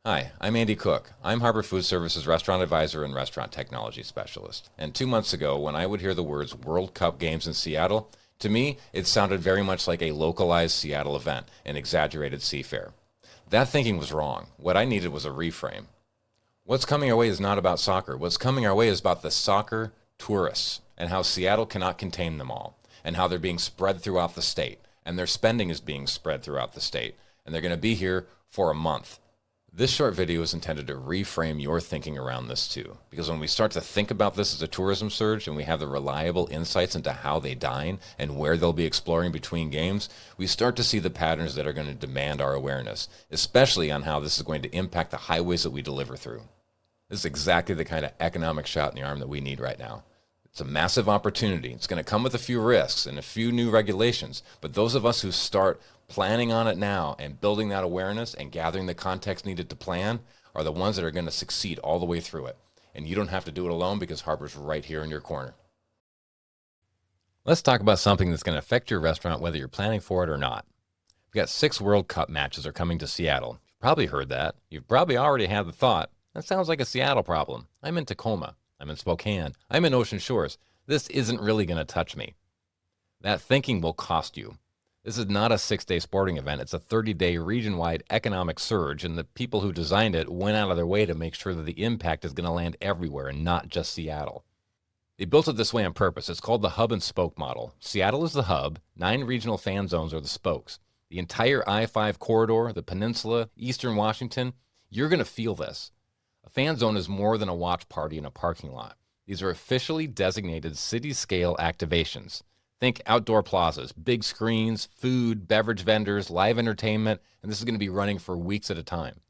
Hi, I'm Andy Cook. I'm Harbor Foodservice's Restaurant Advisor and Restaurant Technology Specialist. And 2 months ago, when I would hear the words World Cup games in Seattle, to me, it sounded very much like a localized Seattle event, an exaggerated seafare. That thinking was wrong. What I needed was a reframe. What's coming our way is not about soccer. What's coming our way is about the soccer tourists and how Seattle cannot contain them all, and how they're being spread throughout the state, and their spending is being spread throughout the state, and they're going to be here for a month. This short video is intended to reframe your thinking around this too, because when we start to think about this as a tourism surge and we have the reliable insights into how they dine and where they'll be exploring between games, we start to see the patterns that are going to demand our awareness, especially on how this is going to impact the highways that we deliver through. This is exactly the kind of economic shot in the arm that we need right now. It's a massive opportunity. It's going to come with a few risks and a few new regulations, but those of us who start planning on it now and building that awareness and gathering the context needed to plan are the ones that are going to succeed all the way through it. And you don't have to do it alone because Harbor's right here in your corner. Let's talk about something that's going to affect your restaurant whether you're planning for it or not. We've got 6 World Cup matches are coming to Seattle. You've probably heard that. You've probably already had the thought, that sounds like a Seattle problem. I'm in Tacoma. I'm in Spokane. I'm in Ocean Shores. This isn't really going to touch me. That thinking will cost you. This is not a 6-day sporting event. It's a 30-day region-wide economic surge, and the people who designed it went out of their way to make sure that the impact is going to land everywhere and not just Seattle. They built it this way on purpose. It's called the hub and spoke model. Seattle is the hub. 9 regional fan zones are the spokes. The entire I-5 corridor, the peninsula, eastern Washington, you're going to feel this. A fan zone is more than a watch party in a parking lot. These are officially designated city-scale activations. Think outdoor plazas, big screens, food, beverage vendors, live entertainment, and this is going to be running for weeks at a time.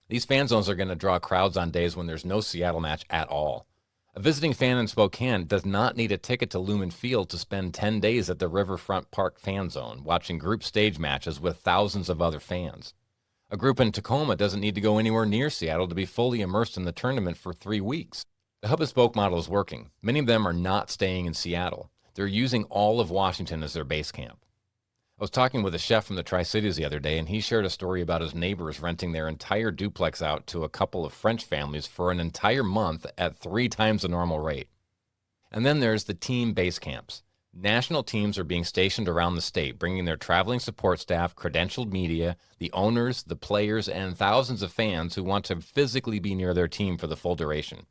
These fan zones are going to draw crowds on days when there's no Seattle match at all. A visiting fan in Spokane does not need a ticket to Lumen Field to spend 10 days at the Riverfront Park fan zone watching group stage matches with thousands of other fans. A group in Tacoma doesn't need to go anywhere near Seattle to be fully immersed in the tournament for 3 weeks. The hub and spoke model is working. Many of them are not staying in Seattle. They're using all of Washington as their base camp. I was talking with a chef from the Tri-Cities the other day, and he shared a story about his neighbors renting their entire duplex out to a couple of French families for an entire month at 3 times the normal rate. And then there's the team base camps. National teams are being stationed around the state, bringing their traveling support staff, credentialed media, the owners, the players, and thousands of fans who want to physically be near their team for the full duration.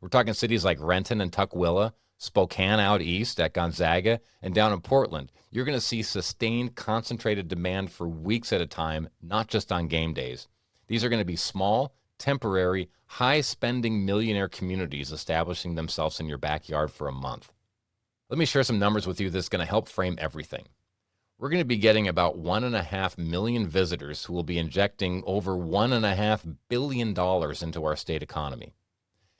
We're talking cities like Renton and Tukwila, Spokane out east at Gonzaga, and down in Portland. You're going to see sustained, concentrated demand for weeks at a time, not just on game days. These are going to be small, temporary, high-spending millionaire communities establishing themselves in your backyard for a month. Let me share some numbers with you that's going to help frame everything. We're going to be getting about 1.5 million visitors who will be injecting over $1.5 billion into our state economy.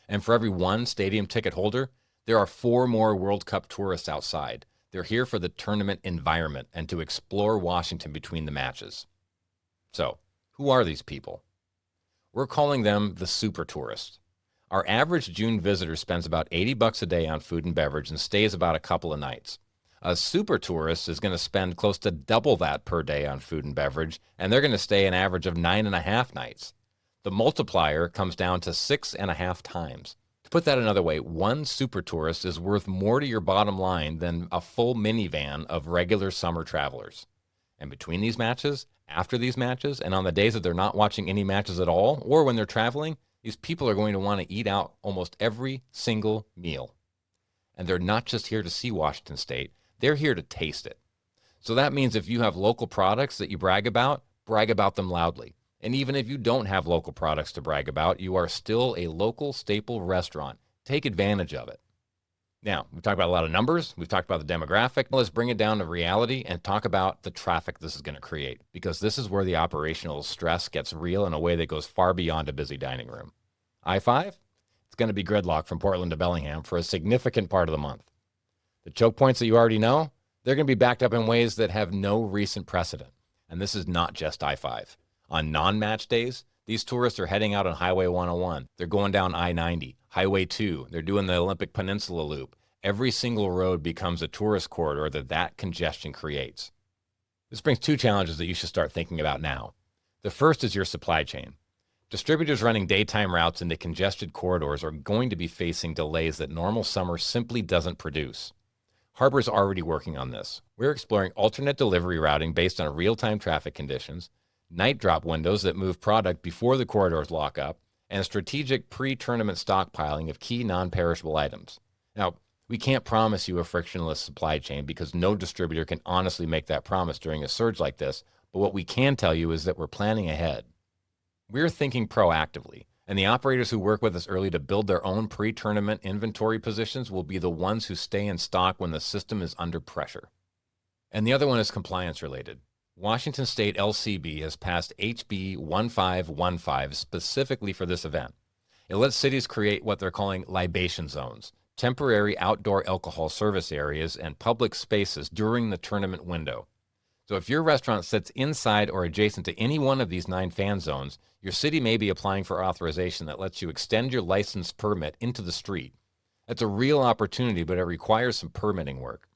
And for every 1 stadium ticket holder, there are 4 more World Cup tourists outside. They're here for the tournament environment and to explore Washington between the matches. So, who are these people? We're calling them the super tourists. Our average June visitor spends about $80 a day on food and beverage and stays about a couple of nights. A super tourist is going to spend close to double that per day on food and beverage, and they're going to stay an average of 9.5 nights. The multiplier comes down to 6.5 times. To put that another way, 1 super tourist is worth more to your bottom line than a full minivan of regular summer travelers. And between these matches, after these matches, and on the days that they're not watching any matches at all, or when they're traveling, these people are going to want to eat out almost every single meal. And they're not just here to see Washington State, they're here to taste it. So that means if you have local products that you brag about them loudly. And even if you don't have local products to brag about, you are still a local staple restaurant. Take advantage of it. Now, we've talked about a lot of numbers. We've talked about the demographic. Let's bring it down to reality and talk about the traffic this is going to create, because this is where the operational stress gets real in a way that goes far beyond a busy dining room. I-5, it's going to be gridlock from Portland to Bellingham for a significant part of the month. The choke points that you already know, they're going to be backed up in ways that have no recent precedent. And this is not just I-5. On non-match days, these tourists are heading out on Highway 101. They're going down I-90, Highway 2. They're doing the Olympic Peninsula Loop. Every single road becomes a tourist corridor that congestion creates. This brings 2 challenges that you should start thinking about now. The first is your supply chain. Distributors running daytime routes into congested corridors are going to be facing delays that normal summer simply doesn't produce. Harbor's already working on this. We're exploring alternate delivery routing based on real-time traffic conditions, night drop windows that move product before the corridors lock up, and strategic pre-tournament stockpiling of key non-perishable items. Now, we can't promise you a frictionless supply chain because no distributor can honestly make that promise during a surge like this, but what we can tell you is that we're planning ahead. We're thinking proactively, and the operators who work with us early to build their own pre-tournament inventory positions will be the ones who stay in stock when the system is under pressure. And the other one is compliance related. Washington State LCB has passed HB 1515 specifically for this event. It lets cities create what they're calling libation zones, temporary outdoor alcohol service areas, and public spaces during the tournament window. So if your restaurant sits inside or adjacent to any one of these 9 fan zones, your city may be applying for authorization that lets you extend your license permit into the street. That's a real opportunity, but it requires some permitting work.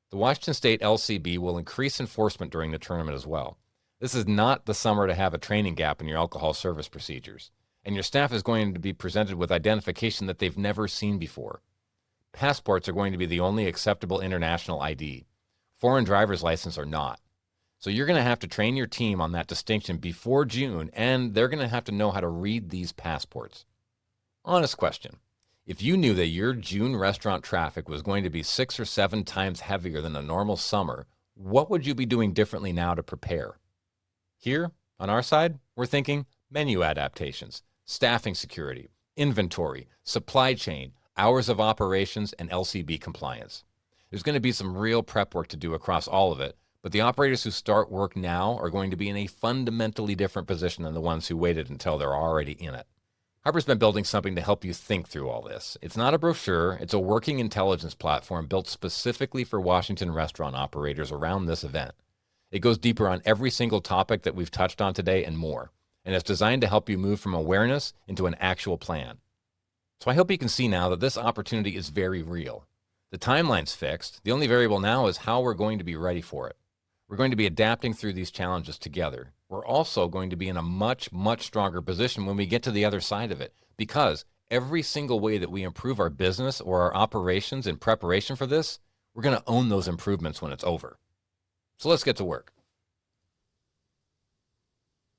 The Washington State LCB will increase enforcement during the tournament as well. This is not the summer to have a training gap in your alcohol service procedures, and your staff is going to be presented with identification that they've never seen before. Passports are going to be the only acceptable international ID. Foreign driver's license are not. So you're going to have to train your team on that distinction before June, and they're going to have to know how to read these passports. Honest question. If you knew that your June restaurant traffic was going to be 6 or 7 times heavier than a normal summer, what would you be doing differently now to prepare? Here, on our side, we're thinking menu adaptations, staffing security, inventory, supply chain, hours of operations, and LCB compliance. There's going to be some real prep work to do across all of it, but the operators who start work now are going to be in a fundamentally different position than the ones who waited until they're already in it. Harbor's been building something to help you think through all this. It's not a brochure, it's a working intelligence platform built specifically for Washington restaurant operators around this event. It goes deeper on every single topic that we've touched on today and more, and it's designed to help you move from awareness into an actual plan. So I hope you can see now that this opportunity is very real. The timeline's fixed. The only variable now is how we're going to be ready for it. We're going to be adapting through these challenges together. We're also going to be in a much, much stronger position when we get to the other side of it, because every single way that we improve our business or our operations in preparation for this, we're going to own those improvements when it's over. So let's get to work.